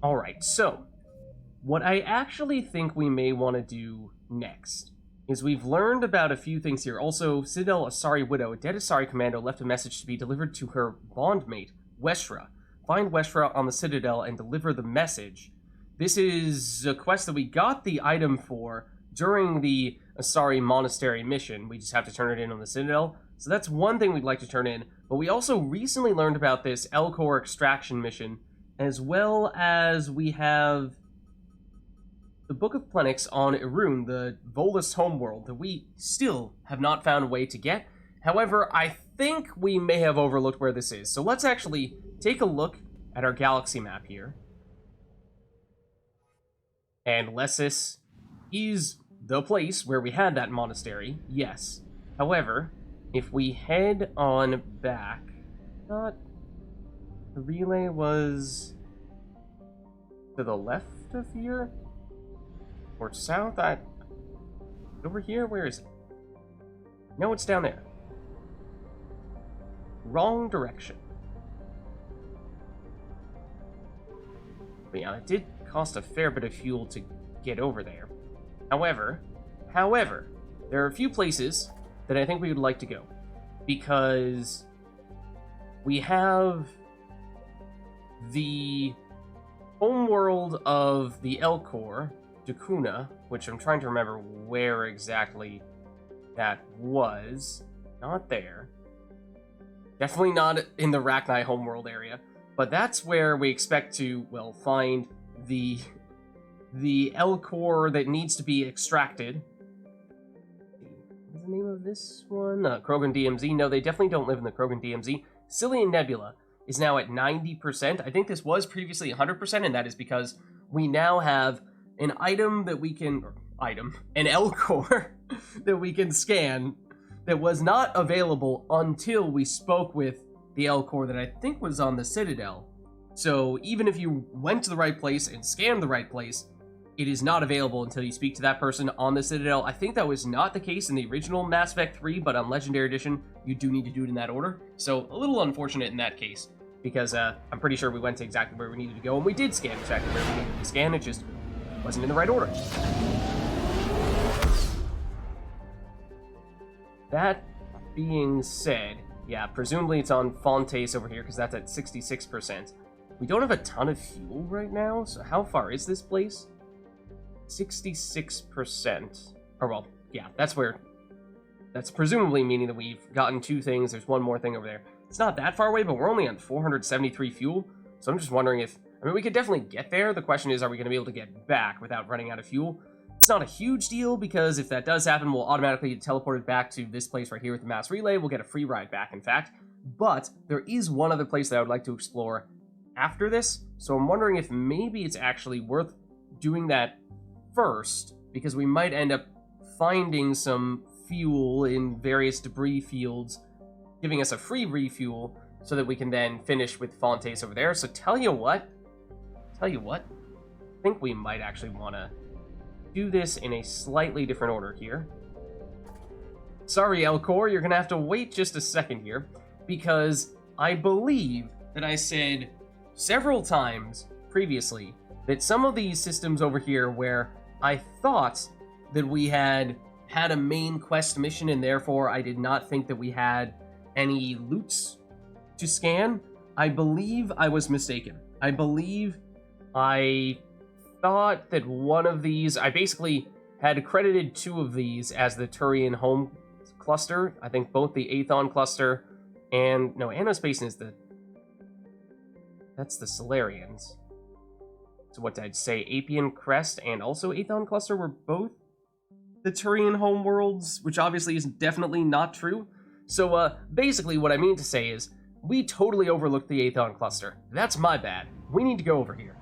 Alright, so what I actually think we may want to do next is we've learned about a few things here. Also, Citadel Asari Widow, a dead Asari commando, left a message to be delivered to her bondmate, Weshra. Find Weshra on the Citadel and deliver the message. This is a quest that we got the item for during the Asari Monastery mission. We just have to turn it in on the Citadel. So that's one thing we'd like to turn in. But we also recently learned about this Elcor extraction mission, as well as we have the Book of Plenix on Irun, the Volus homeworld, that we still have not found a way to get. However, I think we may have overlooked where this is. So let's actually take a look at our galaxy map here. And Lessis is the place where we had that monastery, yes. However, if we head on back, the relay was to the left of here? Or south? Over here? Where is it? No, it's down there. Wrong direction. But yeah, it did cost a fair bit of fuel to get over there. However, there are a few places that I think we would like to go. Because we have the homeworld of the Elcor, Dakuna, which I'm trying to remember where exactly that was. Not there. Definitely not in the Rachni homeworld area. But that's where we expect to, well, find the Elcor that needs to be extracted. What's the name of this one? Krogan DMZ. No, they definitely don't live in the Krogan DMZ. Cillian Nebula is now at 90%. I think this was previously 100%, and that is because we now have an item that we can... an Elcor that we can scan that was not available until we spoke with the Elcor that I think was on the Citadel. So even if you went to the right place and scanned the right place, it is not available until you speak to that person on the Citadel. I think that was not the case in the original Mass Effect 3, but on Legendary Edition, you do need to do it in that order. So a little unfortunate in that case, because I'm pretty sure we went to exactly where we needed to go, and we did scan exactly where we needed to scan, it just wasn't in the right order. That being said, yeah, presumably it's on Fontes over here, because that's at 66%. We don't have a ton of fuel right now, so how far is this place? 66%. Or, well, yeah, that's presumably meaning that we've gotten two things. There's one more thing over there. It's not that far away, but we're only on 473 fuel, so I'm just wondering if... I mean, we could definitely get there. The question is, are we going to be able to get back without running out of fuel? It's not a huge deal, because if that does happen, we'll automatically get teleported back to this place right here with the mass relay. We'll get a free ride back, in fact. But there is one other place that I would like to explore after this, so I'm wondering if maybe it's actually worth doing that first, because we might end up finding some fuel in various debris fields, giving us a free refuel, so that we can then finish with Fontes over there. So tell you what, I think we might actually want to do this in a slightly different order here. Sorry, Elcor, you're going to have to wait just a second here, because I believe that I said several times previously that some of these systems over here where I thought that we had a main quest mission and therefore I did not think that we had any loots to scan, I believe I was mistaken. I believe I thought that one of these, I basically had credited two of these as the Turian home cluster. I think both the Aethon cluster and, no, Anospace is that's the Solarians. So what did I say? Apian Crest and also Aethon cluster were both the Turian homeworlds, which obviously is definitely not true. So basically what I mean to say is, we totally overlooked the Aethon cluster. That's my bad. We need to go over here.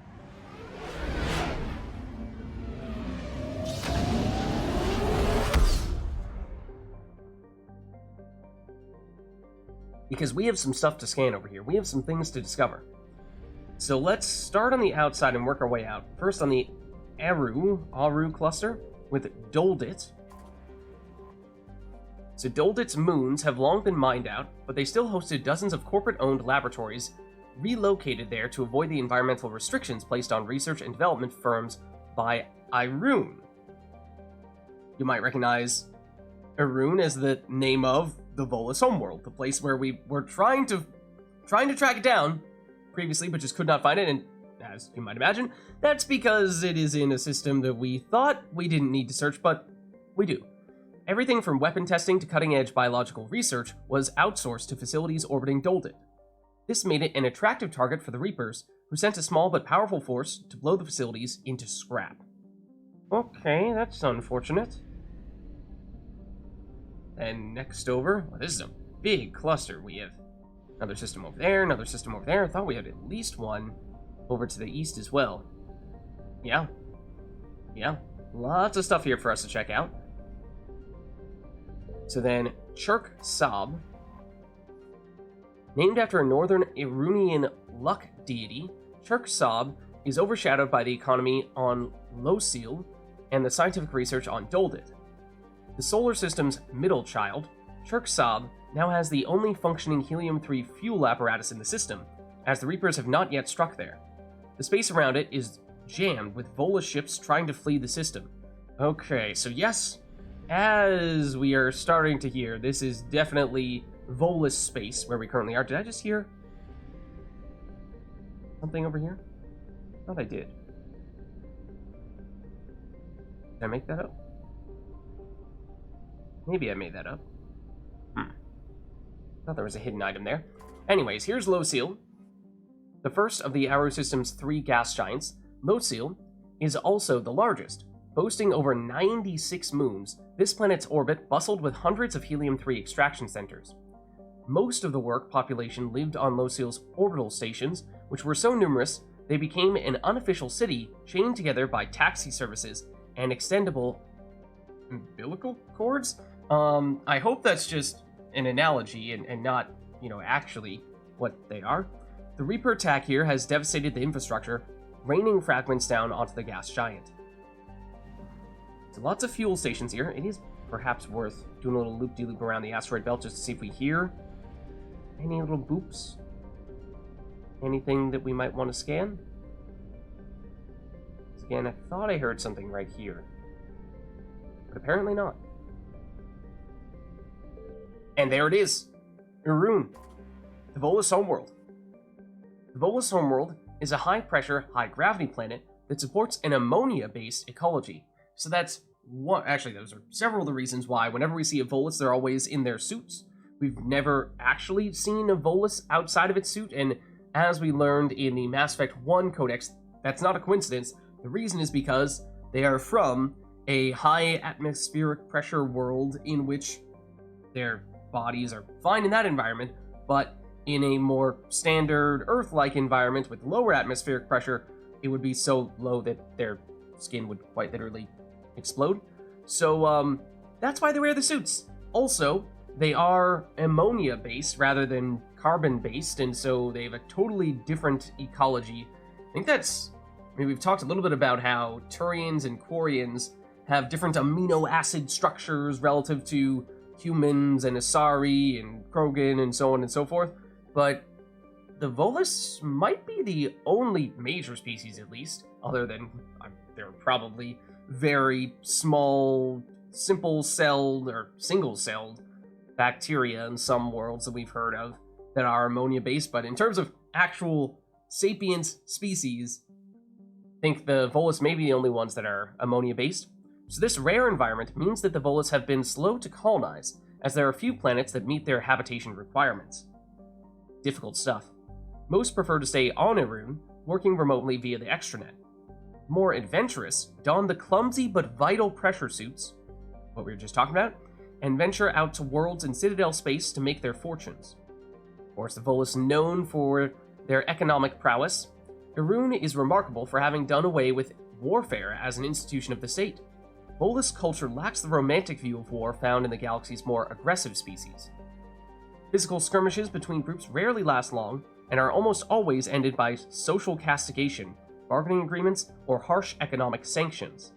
Because we have some stuff to scan over here. We have some things to discover. So let's start on the outside and work our way out. First on the Aru cluster with Doldit. So Doldit's moons have long been mined out, but they still hosted dozens of corporate-owned laboratories relocated there to avoid the environmental restrictions placed on research and development firms by Irune. You might recognize Irune as the name of the Volus homeworld, the place where we were trying to track it down previously, but just could not find it, and as you might imagine, that's because it is in a system that we thought we didn't need to search, but we do. Everything from weapon testing to cutting-edge biological research was outsourced to facilities orbiting Doldit. This made it an attractive target for the Reapers, who sent a small but powerful force to blow the facilities into scrap. Okay, that's unfortunate. And next over, well, this is a big cluster. We have another system over there, another system over there. I thought we had at least one over to the east as well. Yeah, lots of stuff here for us to check out. So then, Chirk Sob, named after a northern Irunian luck deity, Chirk Sob is overshadowed by the economy on Losil and the scientific research on Doldit. The solar system's middle child, Chirk Sob, now has the only functioning helium-3 fuel apparatus in the system, as the Reapers have not yet struck there. The space around it is jammed with Volus ships trying to flee the system. Okay, so yes, as we are starting to hear, this is definitely Volus space where we currently are. Did I just hear something over here? I thought I did. Did I make that up? Maybe I made that up. Thought there was a hidden item there. Anyways, here's Losil, the first of the Aru System's 3 gas giants. Losil is also the largest. Boasting over 96 moons, this planet's orbit bustled with hundreds of helium-3 extraction centers. Most of the work population lived on Losil's orbital stations, which were so numerous they became an unofficial city chained together by taxi services and extendable umbilical cords? I hope that's just an analogy and not, actually what they are. The Reaper attack here has devastated the infrastructure, raining fragments down onto the gas giant. So lots of fuel stations here. It is perhaps worth doing a little loop-de-loop around the asteroid belt just to see if we hear any little boops. Anything that we might want to scan? Again, I thought I heard something right here, but apparently not. And there it is, Irune, the Volus homeworld. The Volus homeworld is a high-pressure, high-gravity planet that supports an ammonia-based ecology. So that's one. Actually, those are several of the reasons why whenever we see a Volus, they're always in their suits. We've never actually seen a Volus outside of its suit, and as we learned in the Mass Effect 1 Codex, that's not a coincidence. The reason is because they are from a high atmospheric pressure world in which their bodies are fine in that environment, but in a more standard Earth-like environment with lower atmospheric pressure, it would be so low that their skin would quite literally explode. So, that's why they wear the suits. Also, they are ammonia-based rather than carbon-based, and so they have a totally different ecology. I think we've talked a little bit about how Turians and Quarians have different amino acid structures relative to humans and Asari and Krogan and so on and so forth, but the Volus might be the only major species, at least, other than they're probably very small, simple-celled or single-celled bacteria in some worlds that we've heard of that are ammonia-based, but in terms of actual sapient species, I think the Volus may be the only ones that are ammonia-based. So this rare environment means that the Volus have been slow to colonize, as there are few planets that meet their habitation requirements. Difficult stuff. Most prefer to stay on Irune, working remotely via the extranet. More adventurous don the clumsy but vital pressure suits, what we were just talking about, and venture out to worlds in Citadel space to make their fortunes. Of course, the Volus, known for their economic prowess, Irune is remarkable for having done away with warfare as an institution of the state. Volus culture lacks the romantic view of war found in the galaxy's more aggressive species. Physical skirmishes between groups rarely last long, and are almost always ended by social castigation, bargaining agreements, or harsh economic sanctions.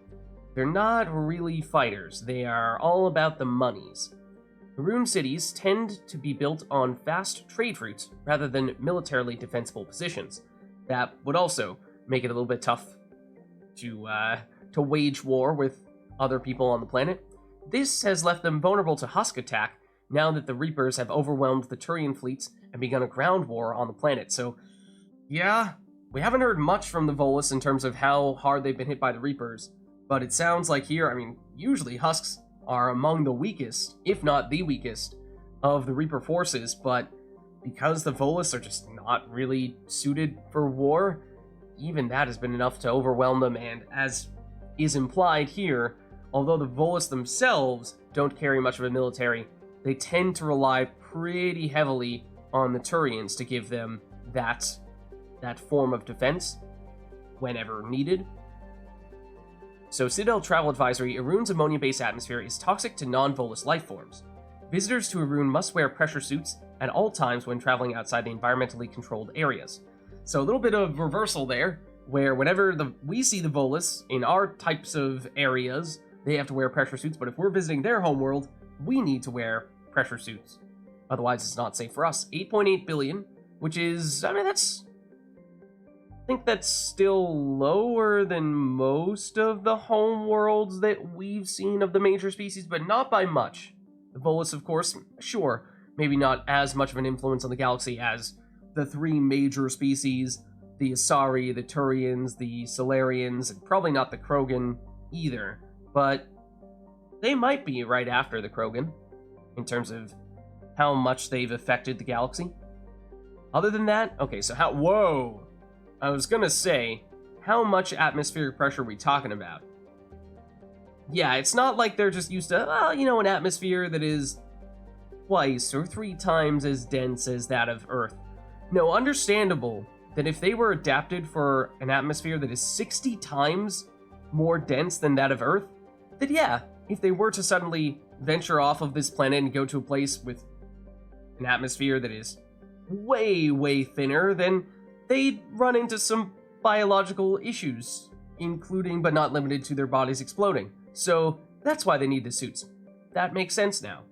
They're not really fighters, they are all about the monies. Haroon cities tend to be built on fast trade routes rather than militarily defensible positions. That would also make it a little bit tough to wage war with other people on the planet. This has left them vulnerable to Husk attack now that the Reapers have overwhelmed the Turian fleets and begun a ground war on the planet. So, yeah, we haven't heard much from the Volus in terms of how hard they've been hit by the Reapers, but it sounds like here, I mean, usually Husks are among the weakest, if not the weakest, of the Reaper forces, but because the Volus are just not really suited for war, even that has been enough to overwhelm them, and as is implied here, although the Volus themselves don't carry much of a military, they tend to rely pretty heavily on the Turians to give them that form of defense whenever needed. So, Citadel Travel Advisory: Haroon's ammonia-based atmosphere is toxic to non-Volus life forms. Visitors to Haroon must wear pressure suits at all times when traveling outside the environmentally controlled areas. So a little bit of reversal there, where whenever we see the Volus in our types of areas, they have to wear pressure suits, but if we're visiting their homeworld, we need to wear pressure suits. Otherwise, it's not safe for us. 8.8 billion, which is, I mean, I think that's still lower than most of the homeworlds that we've seen of the major species, but not by much. The Volus, of course, sure, maybe not as much of an influence on the galaxy as the three major species, the Asari, the Turians, the Solarians, and probably not the Krogan either, but they might be right after the Krogan in terms of how much they've affected the galaxy. Other than that, okay, so whoa! I was gonna say, how much atmospheric pressure are we talking about? Yeah, it's not like they're just used to, an atmosphere that is twice or 3 times as dense as that of Earth. No, understandable that if they were adapted for an atmosphere that is 60 times more dense than that of Earth, then yeah, if they were to suddenly venture off of this planet and go to a place with an atmosphere that is way, way thinner, then they'd run into some biological issues, including but not limited to their bodies exploding. So that's why they need the suits. That makes sense now.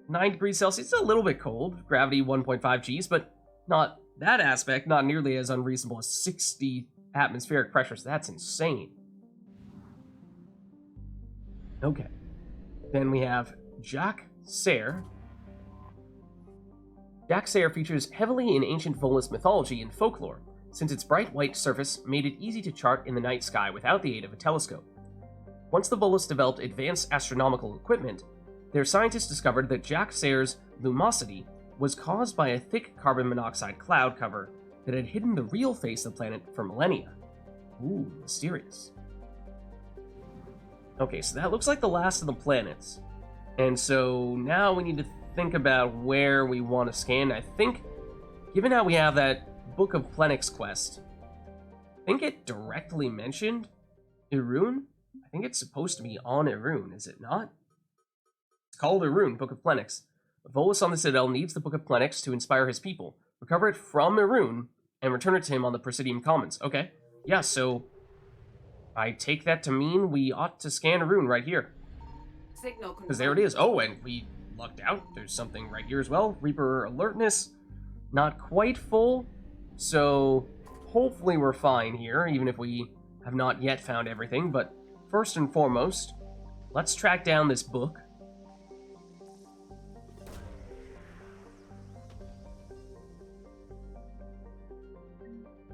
9 degrees Celsius, it's a little bit cold, gravity 1.5 Gs, but not that aspect, not nearly as unreasonable as 60 atmospheric pressures. That's insane. Okay. Then we have Jack Sayre. Jack Sayre features heavily in ancient Volus mythology and folklore, since its bright white surface made it easy to chart in the night sky without the aid of a telescope. Once the Volus developed advanced astronomical equipment, their scientists discovered that Jack Sayre's lumosity was caused by a thick carbon monoxide cloud cover that had hidden the real face of the planet for millennia. Ooh, mysterious. Okay, so that looks like the last of the planets. And so now we need to think about where we want to scan. I think, given how we have that Book of Plenix quest, I think it directly mentioned Haroon. I think it's supposed to be on Haroon, is it not? It's called Haroon, Book of Plenix. Volus on the Citadel needs the Book of Plenix to inspire his people, recover it from Haroon, and return it to him on the Presidium Commons. Okay, yeah, so I take that to mean we ought to scan Haroon right here. Because there it is. Oh, and we lucked out. There's something right here as well. Reaper alertness, not quite full, so hopefully we're fine here, even if we have not yet found everything. But first and foremost, let's track down this book.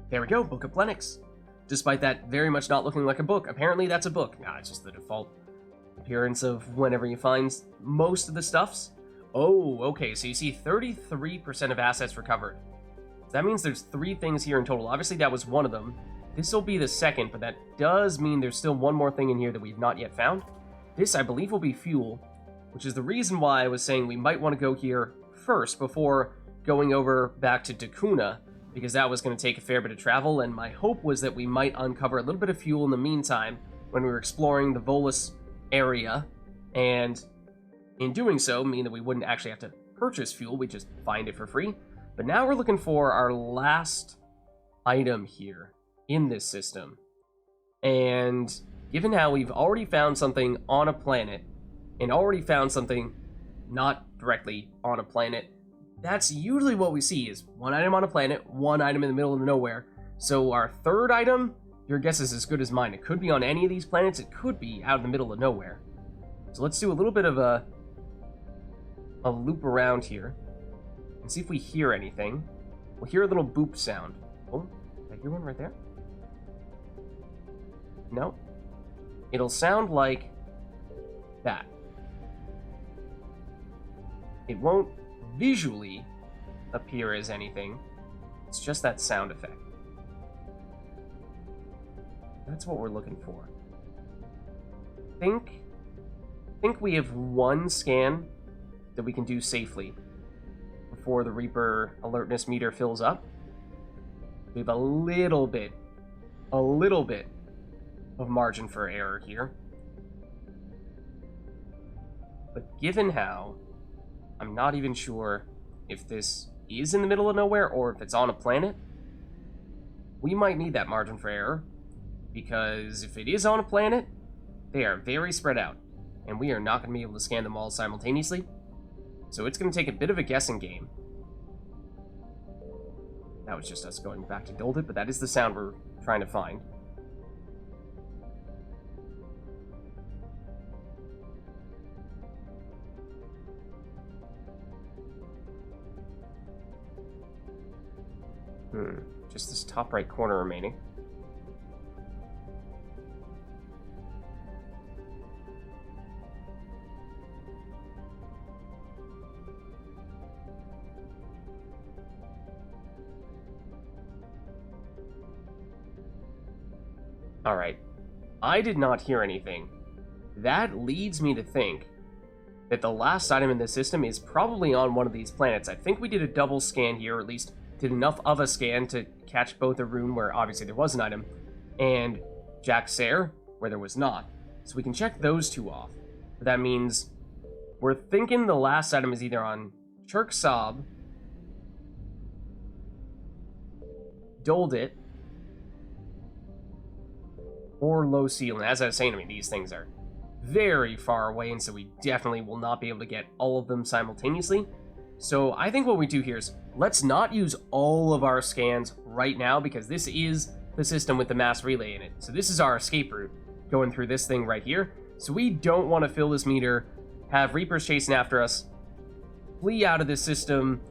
There we go, Book of Plenix. Despite that very much not looking like a book, apparently that's a book. Nah, it's just the default appearance of whenever you find most of the stuffs. Oh, okay, so you see 33% of assets recovered. That means there's 3 things here in total. Obviously that was one of them. This will be the second, but that does mean there's still one more thing in here that we've not yet found. This, I believe, will be fuel, which is the reason why I was saying we might want to go here first before going over back to Dakuna, because that was going to take a fair bit of travel, and my hope was that we might uncover a little bit of fuel in the meantime when we were exploring the Volus area, and in doing so, mean that we wouldn't actually have to purchase fuel, we'd just find it for free. But now we're looking for our last item here in this system. And given how we've already found something on a planet, and already found something not directly on a planet. That's usually what we see, is one item on a planet, one item in the middle of nowhere. So our third item, your guess is as good as mine. It could be on any of these planets, it could be out in the middle of nowhere. So let's do a little bit of a loop around here and see if we hear anything. We'll hear a little boop sound. Oh, did I hear one right there? No. It'll sound like that. It won't visually appear as anything. It's just that sound effect. That's what we're looking for. Think we have one scan that we can do safely before the Reaper alertness meter fills up. We have a little bit of margin for error here. But given how, I'm not even sure if this is in the middle of nowhere or if it's on a planet, we might need that margin for error, because if it is on a planet, they are very spread out, and we are not going to be able to scan them all simultaneously, so it's going to take a bit of a guessing game. That was just us going back to Doldit, but that is the sound we're trying to find. Just this top right corner remaining. Alright, I did not hear anything. That leads me to think that the last item in the system is probably on one of these planets. I think we did a double scan here, or at least did enough of a scan to catch both a rune where obviously there was an item, and Jack Sayre, where there was not. So we can check those two off. But that means we're thinking the last item is either on Chirk Sob, Doldit, or Low Seal. And as I was saying, I mean, these things are very far away, and so we definitely will not be able to get all of them simultaneously. So I think what we do here is, let's not use all of our scans right now, because this is the system with the mass relay in it. So this is our escape route, going through this thing right here. So we don't want to fill this meter, have Reapers chasing after us, flee out of this system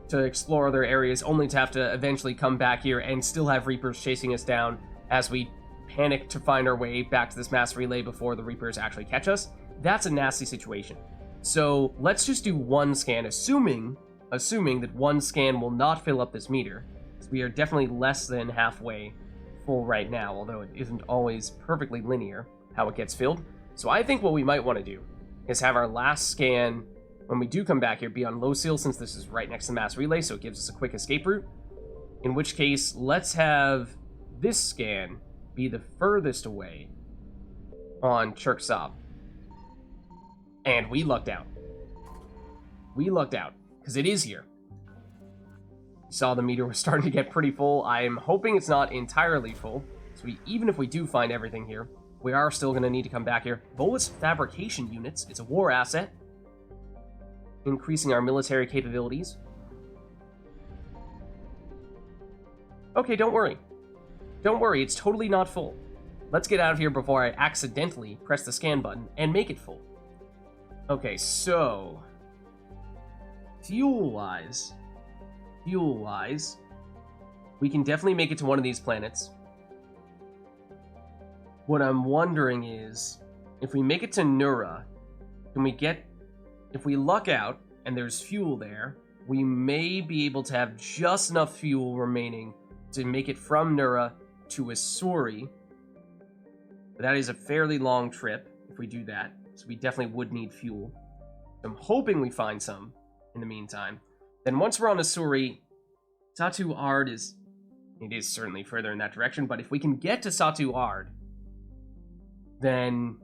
to explore other areas, only to have to eventually come back here and still have Reapers chasing us down as we panic to find our way back to this mass relay before the Reapers actually catch us. That's a nasty situation. So let's just do one scan, assuming that one scan will not fill up this meter. So we are definitely less than halfway full right now, although it isn't always perfectly linear how it gets filled. So I think what we might want to do is have our last scan, when we do come back here, be on Low Seal, since this is right next to the mass relay, so it gives us a quick escape route. In which case, let's have this scan be the furthest away on Chirk Sob. And we lucked out. We lucked out, because it is here. You saw the meter was starting to get pretty full. I'm hoping it's not entirely full, so even if we do find everything here, we are still going to need to come back here. Volus fabrication units, it's a war asset, increasing our military capabilities. Okay, don't worry. Don't worry, it's totally not full. Let's get out of here before I accidentally press the scan button and make it full. Okay, so fuel-wise, we can definitely make it to one of these planets. What I'm wondering is, if we make it to Nura, if we luck out and there's fuel there, we may be able to have just enough fuel remaining to make it from Nura to Asuri. But that is a fairly long trip if we do that, so we definitely would need fuel. I'm hoping we find some in the meantime. Then once we're on Asuri, Satu Ard is certainly further in that direction, but if we can get to Satu Ard, then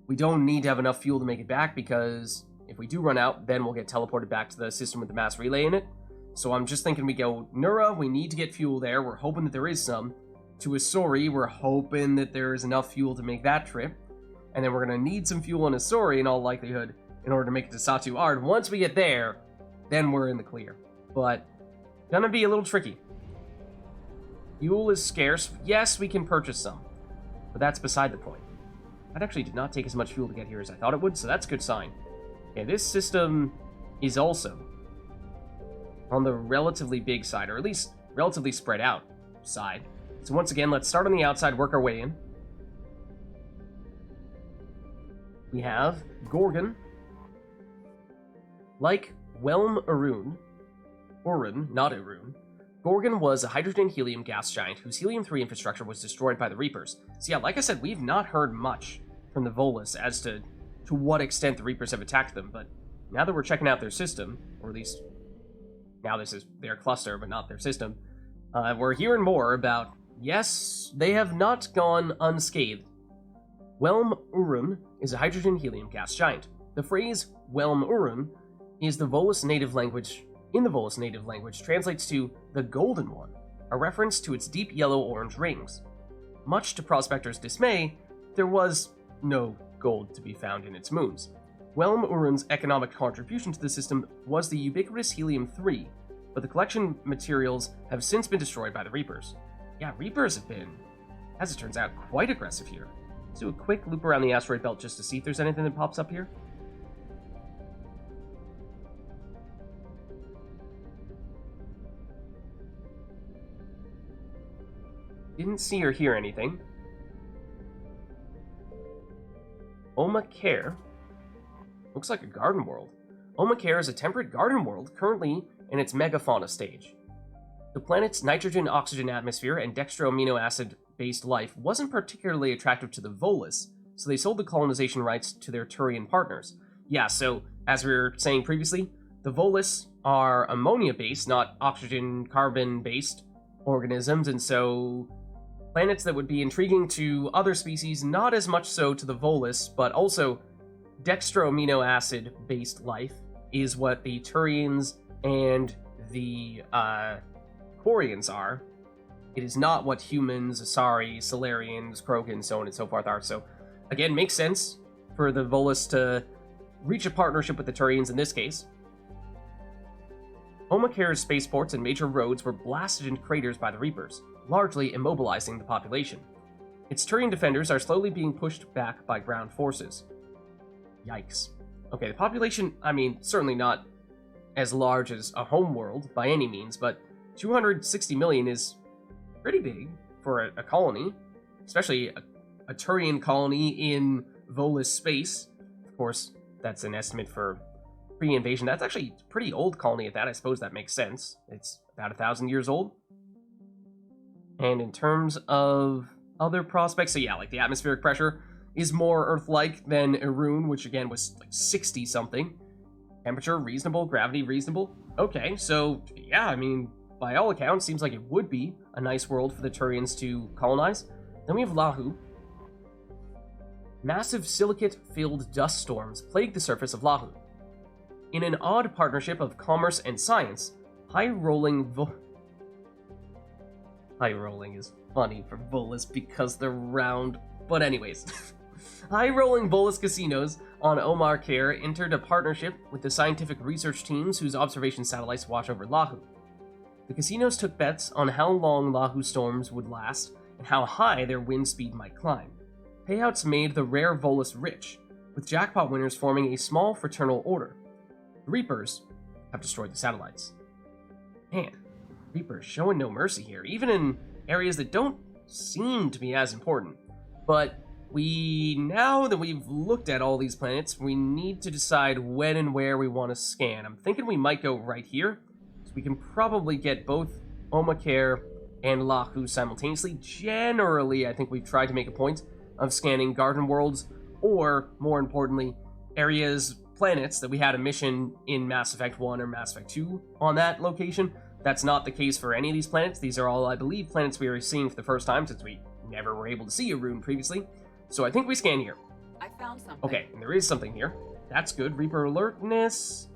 we don't need to have enough fuel to make it back, because if we do run out, then we'll get teleported back to the system with the mass relay in it. So I'm just thinking we go Nura, we need to get fuel there, we're hoping that there is some. To Asuri, we're hoping that there is enough fuel to make that trip. And then we're going to need some fuel in Asuri in all likelihood in order to make it to Satu Ard. Once we get there, then we're in the clear. But gonna be a little tricky. Fuel is scarce. Yes, we can purchase some, but that's beside the point. That actually did not take as much fuel to get here as I thought it would, so that's a good sign. Okay, this system is also on the relatively big side, or at least relatively spread out side. So once again, let's start on the outside, work our way in. We have Gorgon. Like Whelm Urun, not Urun, Gorgon was a hydrogen-helium gas giant whose helium-3 infrastructure was destroyed by the Reapers. So yeah, like I said, we've not heard much from the Volus as to what extent the Reapers have attacked them, but now that we're checking out their system, or at least now this is their cluster, but not their system, we're hearing more about, yes, they have not gone unscathed. Whelm Urun is a hydrogen-helium gas giant. The phrase Whelm Urun is the Volus native language. In the Volus native language, translates to the Golden One, a reference to its deep yellow-orange rings. Much to prospectors' dismay, there was no gold to be found in its moons. Whelm Urun's economic contribution to the system was the ubiquitous helium-3, but the collection materials have since been destroyed by the Reapers. Yeah, Reapers have been, as it turns out, quite aggressive here. Let's do a quick loop around the asteroid belt just to see if there's anything that pops up here. Didn't see or hear anything. Omacare. Looks like a garden world. Omacare is a temperate garden world currently in its megafauna stage. The planet's nitrogen-oxygen atmosphere and dextro-amino acid-based life wasn't particularly attractive to the Volus, so they sold the colonization rights to their Turian partners. Yeah, so, as we were saying previously, the Volus are ammonia-based, not oxygen-carbon-based organisms, and so planets that would be intriguing to other species, not as much so to the Volus, but also dextro-amino acid-based life is what the Turians and the Quarians are. It is not what humans, Asari, Solarians, Krogans, so on and so forth are. So, again, makes sense for the Volus to reach a partnership with the Turians in this case. Omacare's spaceports and major roads were blasted in craters by the Reapers, largely immobilizing the population. Its Turian defenders are slowly being pushed back by ground forces. Yikes. Okay, the population, I mean, certainly not as large as a home world by any means, but 260 million is pretty big for a colony, especially a Turian colony in Volus space. Of course, that's an estimate for pre-invasion. That's actually a pretty old colony at that. I suppose that makes sense. It's about 1,000 years old. And in terms of other prospects, so yeah, like the atmospheric pressure is more Earth-like than Irun, which again was like 60-something. Temperature, reasonable. Gravity, reasonable. Okay, so yeah, I mean, by all accounts, seems like it would be a nice world for the Turians to colonize. Then we have Lahu. Massive silicate-filled dust storms plague the surface of Lahu. In an odd partnership of commerce and science, high-rolling is funny for Volus because they're round, but anyways. High-rolling Volus casinos on Omacare entered a partnership with the scientific research teams whose observation satellites watch over Lahu. The casinos took bets on how long Lahu storms would last and how high their wind speed might climb. Payouts made the rare Volus rich, with jackpot winners forming a small fraternal order. The Reapers have destroyed the satellites. Man, Reapers showing no mercy here, even in areas that don't seem to be as important. But now that we've looked at all these planets, we need to decide when and where we want to scan. I'm thinking we might go right here, so we can probably get both Omacare and Lahu simultaneously. Generally, I think we've tried to make a point of scanning garden worlds, or, more importantly, planets that we had a mission in Mass Effect 1 or Mass Effect 2 on that location. That's not the case for any of these planets. These are all, I believe, planets we are seeing for the first time, since we never were able to see a rune previously. So I think we scan here. I found something. Okay, and there is something here. That's good. Reaper alertness,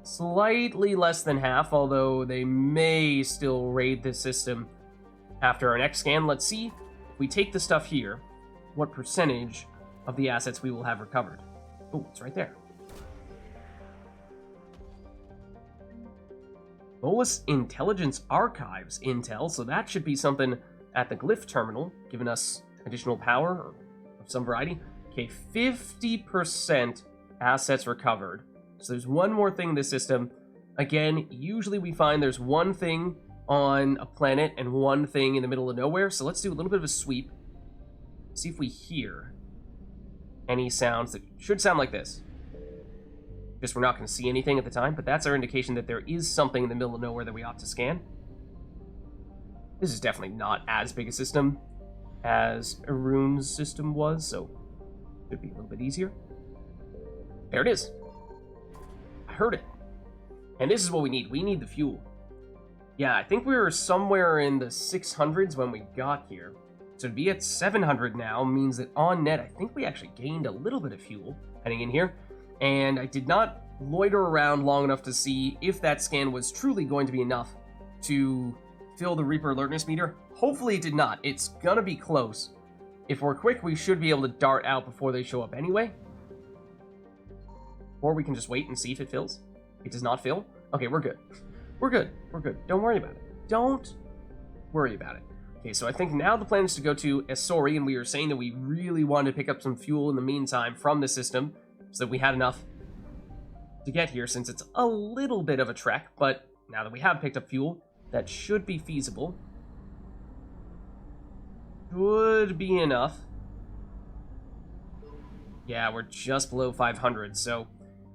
slightly less than half, although they may still raid this system after our next scan. Let's see, if we take the stuff here, what percentage of the assets we will have recovered. Oh, it's right there. Volus Intelligence Archives intel, so that should be something at the glyph terminal, giving us additional power of some variety. Okay, 50% assets recovered. So there's one more thing in this system. Again, usually we find there's one thing on a planet and one thing in the middle of nowhere, so let's do a little bit of a sweep. See if we hear any sounds that should sound like this. Just we're not going to see anything at the time, but that's our indication that there is something in the middle of nowhere that we ought to scan. This is definitely not as big a system as Arun's system was, so it should be a little bit easier. There it is. I heard it. And this is what we need. We need the fuel. Yeah, I think we were somewhere in the 600s when we got here. So to be at 700 now means that on net, I think we actually gained a little bit of fuel heading in here. And I did not loiter around long enough to see if that scan was truly going to be enough to fill the Reaper alertness meter. Hopefully it did not. It's gonna be close. If we're quick, we should be able to dart out before they show up anyway. Or we can just wait and see if it fills. It does not fill. Okay, we're good. We're good. We're good. Don't worry about it. Don't worry about it. Okay, so I think now the plan is to go to Esori, and we were saying that we really wanted to pick up some fuel in the meantime from the system, so that we had enough to get here, since it's a little bit of a trek, but now that we have picked up fuel, that should be feasible. Should be enough. Yeah, we're just below 500, so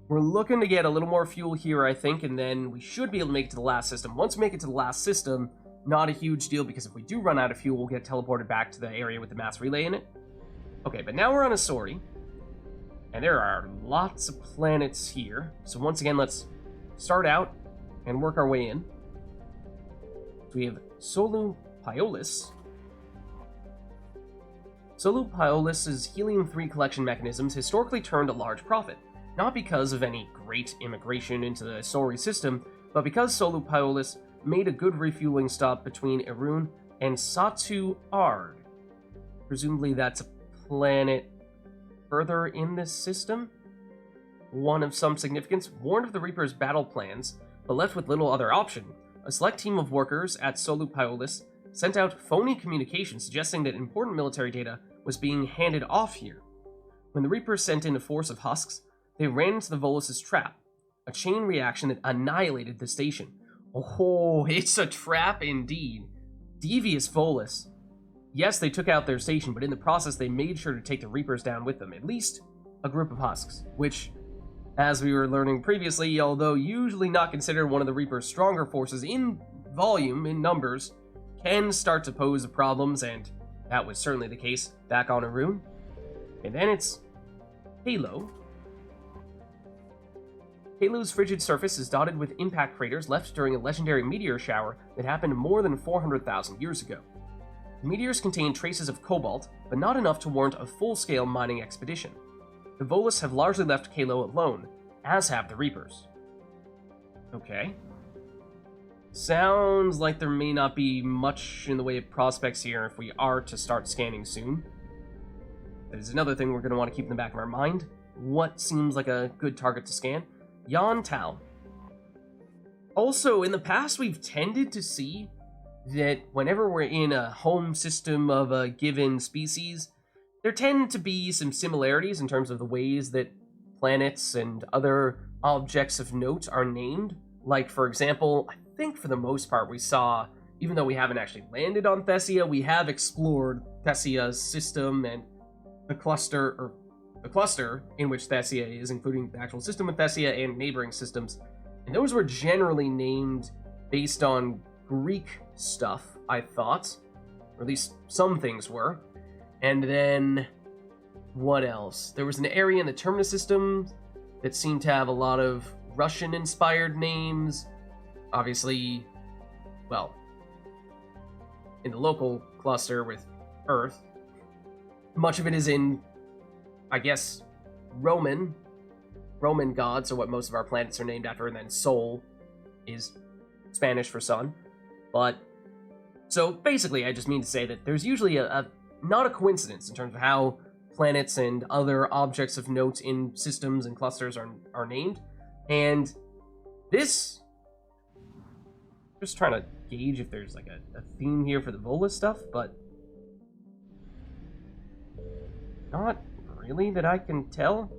we're looking to get a little more fuel here, I think, and then we should be able to make it to the last system. Once we make it to the last system, not a huge deal, because if we do run out of fuel, we'll get teleported back to the area with the mass relay in it. Okay, but now we're on Esori. And there are lots of planets here. So once again, let's start out and work our way in. So we have Solu Piolis. Solu Piolis' helium-3 collection mechanisms historically turned a large profit, not because of any great immigration into the Esori system, but because Solu Piolis made a good refueling stop between Arun and Satu Ard. Presumably that's a planet further in this system? One of some significance. Warned of the Reaper's battle plans, but left with little other option, a select team of workers at Solu Piolis sent out phony communication suggesting that important military data was being handed off here. When the Reapers sent in a force of husks, they ran into the Volus' trap, a chain reaction that annihilated the station. Oh, it's a trap indeed. Devious Volus. Yes, they took out their station, but in the process they made sure to take the Reapers down with them, at least a group of husks, which, as we were learning previously, although usually not considered one of the Reaper's stronger forces in volume, in numbers, can start to pose problems, and that was certainly the case back on Arun. And then it's Halo. Halo's frigid surface is dotted with impact craters left during a legendary meteor shower that happened more than 400,000 years ago. The meteors contain traces of cobalt, but not enough to warrant a full-scale mining expedition. The Volus have largely left Halo alone, as have the Reapers. Okay. Sounds like there may not be much in the way of prospects here if we are to start scanning soon. That is another thing we're going to want to keep in the back of our mind. What seems like a good target to scan? Yan Tao. Also, in the past, we've tended to see that whenever we're in a home system of a given species, there tend to be some similarities in terms of the ways that planets and other objects of note are named. Like, for example, I think for the most part we saw, even though we haven't actually landed on Thessia, we have explored Thessia's system and the cluster in which Thessia is, including the actual system of Thessia and neighboring systems. And those were generally named based on Greek stuff, I thought. Or at least some things were. And then, what else? There was an area in the Terminus system that seemed to have a lot of Russian-inspired names. Obviously, well, in the local cluster with Earth, much of it is in, I guess, Roman gods are what most of our planets are named after, and then Sol is Spanish for sun. But, so basically I just mean to say that there's usually not a coincidence in terms of how planets and other objects of note in systems and clusters are named. And this Just trying to gauge if there's like a theme here for the Volus stuff, but not really that I can tell.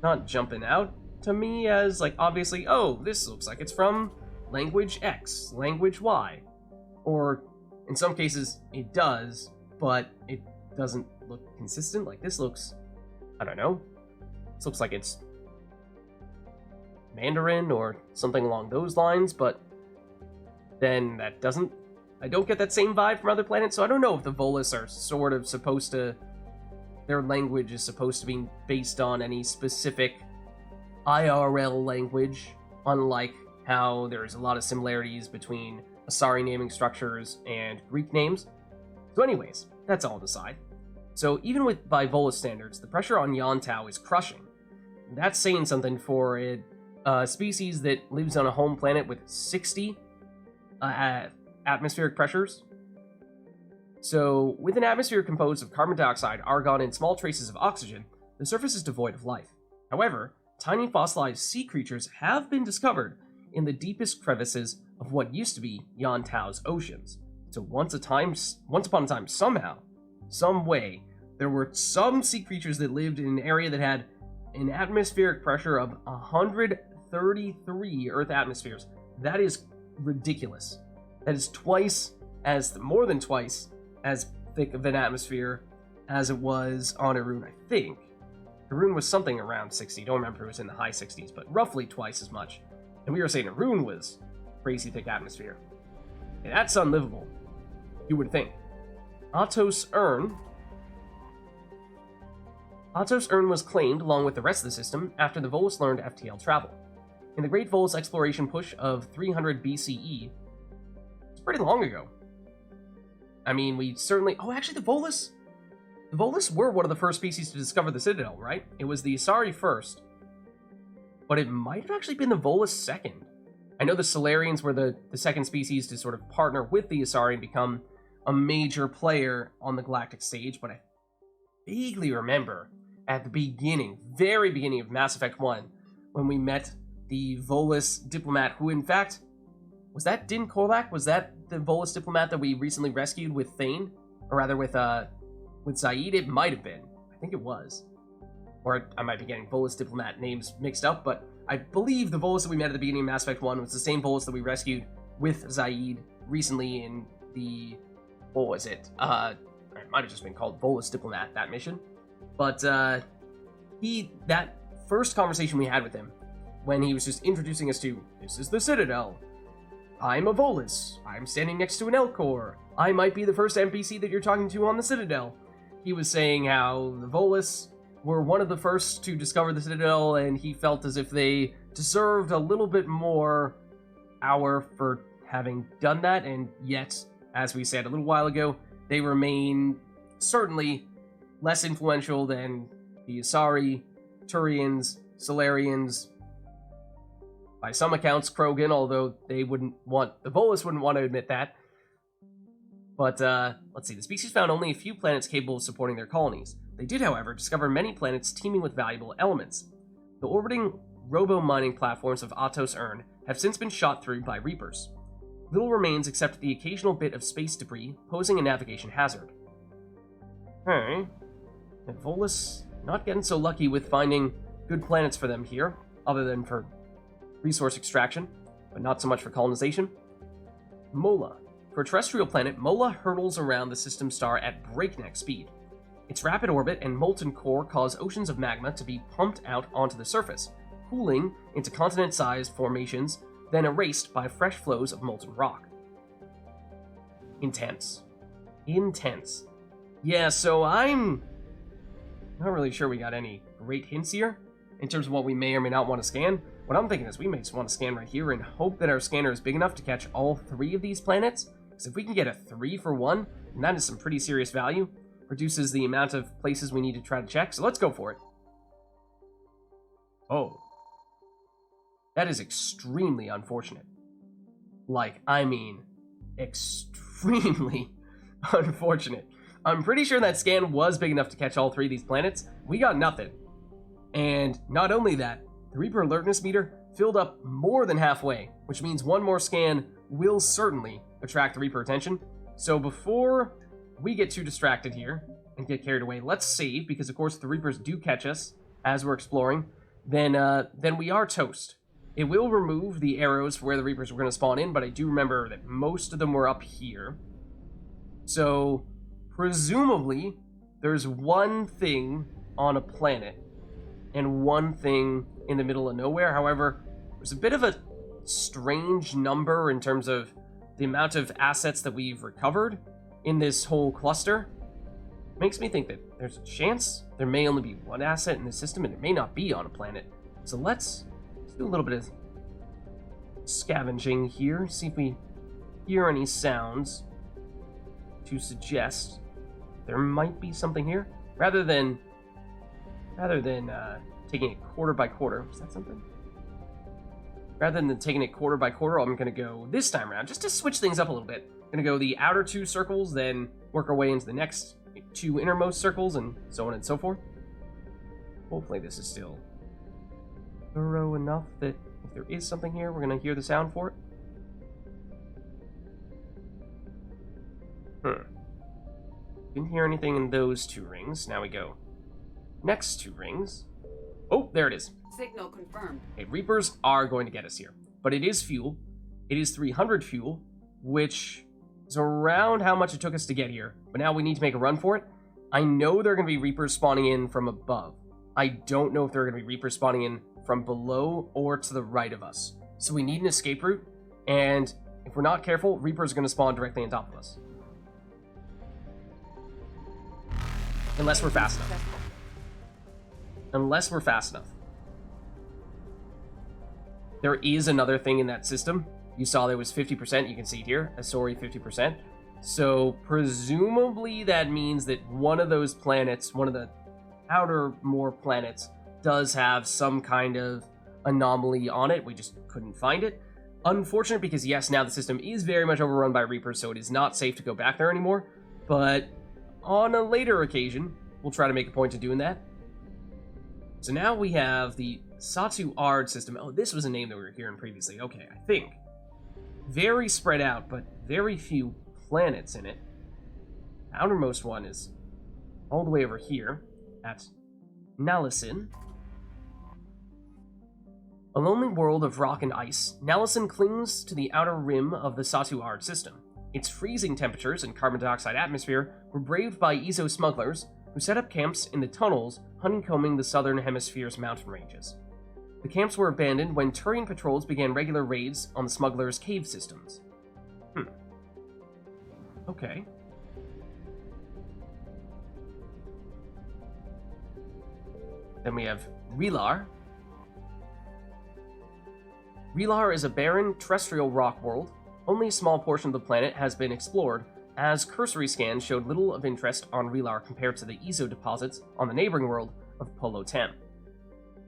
Not jumping out to me as like obviously, oh, this looks like it's from language X, language Y. Or in some cases it does, but it doesn't look consistent. Like this looks, I don't know. This looks like it's Mandarin or something along those lines, but then that doesn't, I don't get that same vibe from other planets, so I don't know if the Volus are sort of supposed to, their language is supposed to be based on any specific IRL language, unlike how there's a lot of similarities between Asari naming structures and Greek names. So anyways, that's all aside. So even by Volus standards, the pressure on Yontao is crushing. That's saying something for a species that lives on a home planet with 60 atmospheric pressures. So, with an atmosphere composed of carbon dioxide, argon, and small traces of oxygen, the surface is devoid of life. However, tiny fossilized sea creatures have been discovered in the deepest crevices of what used to be Yantao's oceans. So once upon a time, somehow, some way, there were some sea creatures that lived in an area that had an atmospheric pressure of 133 Earth atmospheres. That is ridiculous. That is more than twice as thick of an atmosphere as it was on Arun, I think. Arun was something around 60. Don't remember if it was in the high 60s, but roughly twice as much. And we were saying Arun was crazy thick atmosphere. And that's unlivable, you would think. Atos Urn was claimed along with the rest of the system after the Volus learned FTL travel. In the Great Volus exploration push of 300 BCE, it's pretty long ago. I mean, we certainly... Oh, actually, the Volus were one of the first species to discover the Citadel, right? It was the Asari first, but it might have actually been the Volus second. I know the Solarians were the second species to sort of partner with the Asari and become a major player on the galactic stage, but I vaguely remember at the beginning, very beginning of Mass Effect 1, when we met the Volus diplomat, who in fact, was that Din Korlak? Was that the Volus diplomat that we recently rescued with Thane? Or rather with Zaid? It might have been. I think it was. Or I might be getting Volus diplomat names mixed up, but I believe the Volus that we met at the beginning of Mass Effect 1 was the same Volus that we rescued with Zaid recently in the... What was it? It might have just been called Volus Diplomat, that mission. But, that first conversation we had with him, when he was just introducing us to, this is the Citadel. I'm a Volus. I'm standing next to an Elcor. I might be the first NPC that you're talking to on the Citadel. He was saying how the Volus were one of the first to discover the Citadel, and he felt as if they deserved a little bit more hour for having done that, and yet, as we said a little while ago, they remain certainly less influential than the Asari, Turians, Solarians, by some accounts, Krogan, although the Volus wouldn't want to admit that. But, let's see, the species found only a few planets capable of supporting their colonies. They did, however, discover many planets teeming with valuable elements. The orbiting robo-mining platforms of Atos Urn have since been shot through by Reapers. Little remains except the occasional bit of space debris, posing a navigation hazard. And Volus not getting so lucky with finding good planets for them here, other than for resource extraction, but not so much for colonization. Mola. For a terrestrial planet, Mola hurtles around the system star at breakneck speed. Its rapid orbit and molten core cause oceans of magma to be pumped out onto the surface, cooling into continent-sized formations, then erased by fresh flows of molten rock. Intense. Yeah, so I'm not really sure we got any great hints here in terms of what we may or may not want to scan. What I'm thinking is we may just want to scan right here and hope that our scanner is big enough to catch all 3 of these planets. Because if we can get a 3 for 1, then that is some pretty serious value. Reduces the amount of places we need to try to check, so let's go for it. Oh. That is extremely unfortunate. Like, I mean, extremely unfortunate. I'm pretty sure that scan was big enough to catch all 3 of these planets. We got nothing. And not only that, the Reaper alertness meter filled up more than halfway, which means one more scan will certainly attract the Reaper attention. So before we get too distracted here and get carried away, let's save, because of course if the Reapers do catch us as we're exploring, then we are toast. It will remove the arrows for where the Reapers were going to spawn in, but I do remember that most of them were up here. So presumably there's one thing on a planet and one thing in the middle of nowhere. However, there's a bit of a strange number in terms of the amount of assets that we've recovered in this whole cluster. Makes me think that there's a chance there may only be one asset in the system and it may not be on a planet. So let's do a little bit of scavenging here, see if we hear any sounds to suggest there might be something here, rather than taking it quarter by quarter. Is that something? Rather than taking it quarter by quarter, I'm going to go this time around, just to switch things up a little bit. I'm going to go the outer 2 circles, then work our way into the next 2 innermost circles, and so on and so forth. Hopefully this is still thorough enough that if there is something here, we're going to hear the sound for it. Didn't hear anything in those 2 rings. Now we go next 2 rings. Oh, there it is. Signal confirmed. Okay, Reapers are going to get us here. But it is fuel. It is 300 fuel, which is around how much it took us to get here. But now we need to make a run for it. I know there are going to be Reapers spawning in from above. I don't know if there are going to be Reapers spawning in from below or to the right of us. So we need an escape route. And if we're not careful, Reapers are going to spawn directly on top of us. Unless we're fast enough. Unless we're fast enough. There is another thing in that system. You saw there was 50%. You can see it here. Sorry, 50%. So presumably that means that one of those planets, one of the outermore planets, does have some kind of anomaly on it. We just couldn't find it. Unfortunate, because yes, now the system is very much overrun by Reapers, so it is not safe to go back there anymore. But on a later occasion, we'll try to make a point of doing that. So now we have the Satu Ard system. Oh, this was a name that we were hearing previously. Okay, I think. Very spread out, but very few planets in it. The outermost one is all the way over here at Nalisin. A lonely world of rock and ice, Nalisin clings to the outer rim of the Satu Ard system. Its freezing temperatures and carbon dioxide atmosphere were braved by Ezo smugglers who set up camps in the tunnels honeycombing the southern hemisphere's mountain ranges. The camps were abandoned when Turian patrols began regular raids on the smugglers' cave systems. Okay. Then we have Relar. Relar is a barren, terrestrial rock world. Only a small portion of the planet has been explored, as cursory scans showed little of interest on Relar compared to the Ezo deposits on the neighboring world of Polo Tem.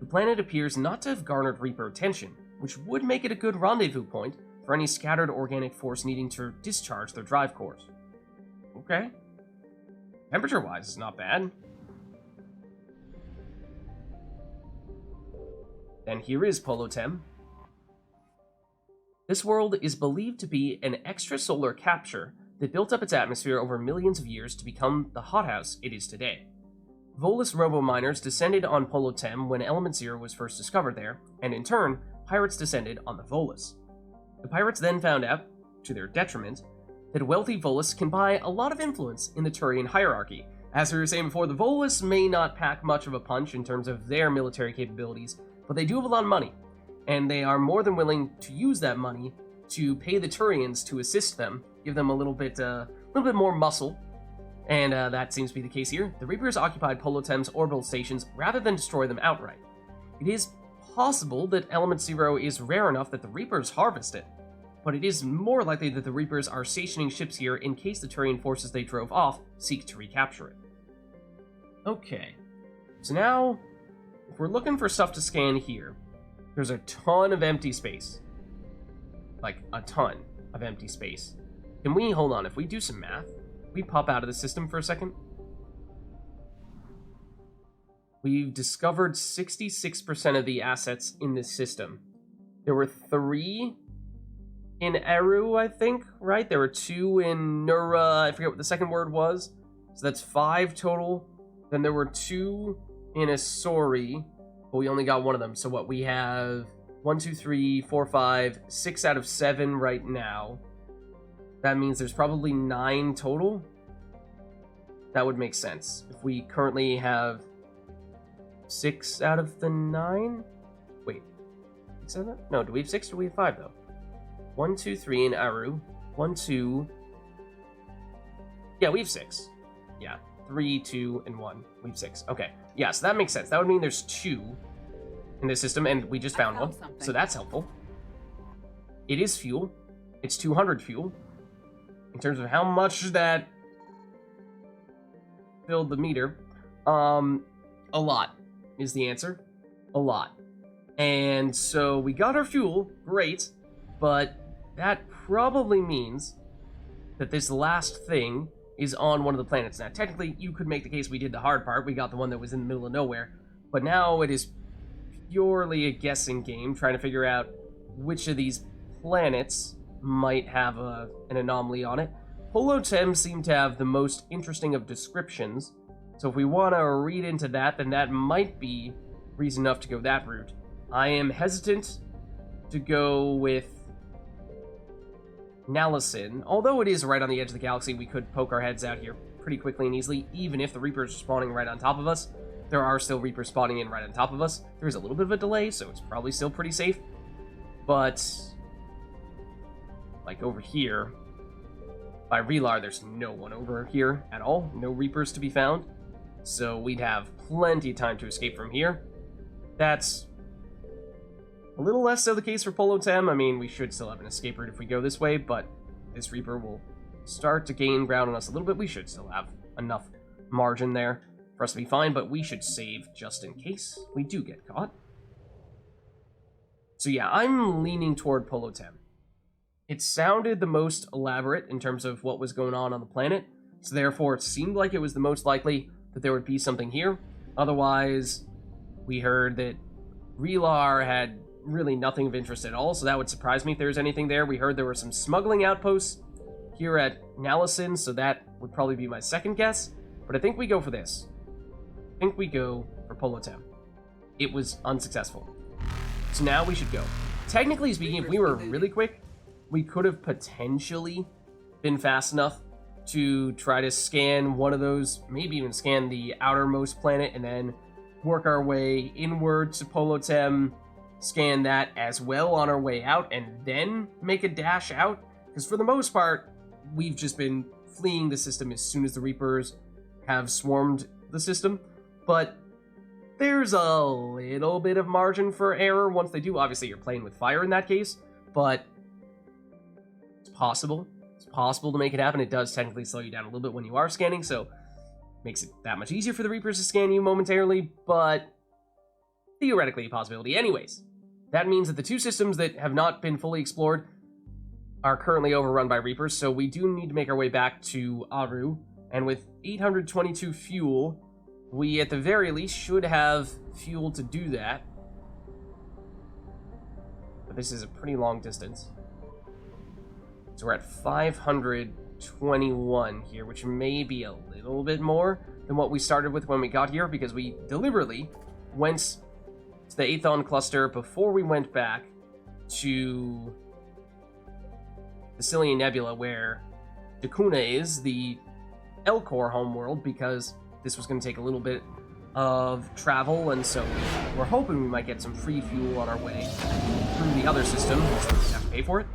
The planet appears not to have garnered Reaper attention, which would make it a good rendezvous point for any scattered organic force needing to discharge their drive cores. Okay. Temperature-wise, it's not bad. Then here is Polo Tem. This world is believed to be an extrasolar capture that built up its atmosphere over millions of years to become the hothouse it is today. Volus robo-miners descended on Polo Tem when Element Zero was first discovered there, and in turn, pirates descended on the Volus. The pirates then found out, to their detriment, that wealthy Volus can buy a lot of influence in the Turian hierarchy. As we were saying before, the Volus may not pack much of a punch in terms of their military capabilities, but they do have a lot of money, and they are more than willing to use that money to pay the Turians to assist them, give them a little bit more muscle, and that seems to be the case here. The Reapers occupied Polo Tem's orbital stations rather than destroy them outright. It is possible that Element Zero is rare enough that the Reapers harvest it, but it is more likely that the Reapers are stationing ships here in case the Turian forces they drove off seek to recapture it. Okay, so now, if we're looking for stuff to scan here, there's a ton of empty space. Like, a ton of empty space. Can we, hold on, if we do some math, we pop out of the system for a second? We've discovered 66% of the assets in this system. There were 3 in Eru, I think, right? There were 2 in Nura, I forget what the second word was. So that's 5 total. Then there were 2 in Asori, but we only got 1 of them. So what, we have 1, 2, 3, 4, 5, 6 out of 7 right now. That means there's probably 9 total. That would make sense. If we currently have 6 out of the 9? Wait. 7? No, do we have 6 or do we have 5, though? 1, 2, 3 in Aru. 1, 2. Yeah, we have 6. Yeah. 3, 2, and 1. We have 6. Okay. Yeah, so that makes sense. That would mean there's 2 in this system, and we just found one. Something. So that's helpful. It is fuel. It's 200 fuel. In terms of how much that filled the meter, a lot is the answer. A lot. And so we got our fuel, great, but that probably means that this last thing is on one of the planets. Now, technically, you could make the case we did the hard part. We got the one that was in the middle of nowhere. But now it is purely a guessing game, trying to figure out which of these planets might have an anomaly on it. Polotem seemed to have the most interesting of descriptions. So if we want to read into that, then that might be reason enough to go that route. I am hesitant to go with Nalasin. Although it is right on the edge of the galaxy, we could poke our heads out here pretty quickly and easily, even if the Reapers are spawning right on top of us. There are still Reapers spawning in right on top of us. There is a little bit of a delay, so it's probably still pretty safe. But, like over here, by Relar, there's no one over here at all. No Reapers to be found. So we'd have plenty of time to escape from here. That's a little less so the case for Polotem. I mean, we should still have an escape route if we go this way, but this Reaper will start to gain ground on us a little bit. We should still have enough margin there for us to be fine, but we should save just in case we do get caught. So yeah, I'm leaning toward Polotem. It sounded the most elaborate in terms of what was going on the planet, so therefore it seemed like it was the most likely that there would be something here. Otherwise, we heard that Relar had really nothing of interest at all, so that would surprise me if there was anything there. We heard there were some smuggling outposts here at Nalasin, so that would probably be my second guess, but I think we go for this. I think we go for Polotem. It was unsuccessful. So now we should go. Technically speaking, if we were really quick, we could have potentially been fast enough to try to scan one of those, maybe even scan the outermost planet, and then work our way inward to Polotem, scan that as well on our way out, and then make a dash out. Because for the most part, we've just been fleeing the system as soon as the Reapers have swarmed the system. But there's a little bit of margin for error once they do. Obviously, you're playing with fire in that case, but it's possible. It's possible to make it happen. It does technically slow you down a little bit when you are scanning, so makes it that much easier for the Reapers to scan you momentarily, but theoretically a possibility. Anyways, that means that the 2 systems that have not been fully explored are currently overrun by Reapers, so we do need to make our way back to Aru, and with 822 fuel, we at the very least should have fuel to do that. But this is a pretty long distance. So we're at 521 here, which may be a little bit more than what we started with when we got here, because we deliberately went to the Aethon cluster before we went back to the Cillian Nebula, where Dakuna is, the Elcor homeworld, because this was going to take a little bit of travel, and so we're hoping we might get some free fuel on our way through the other system, so we have to pay for it.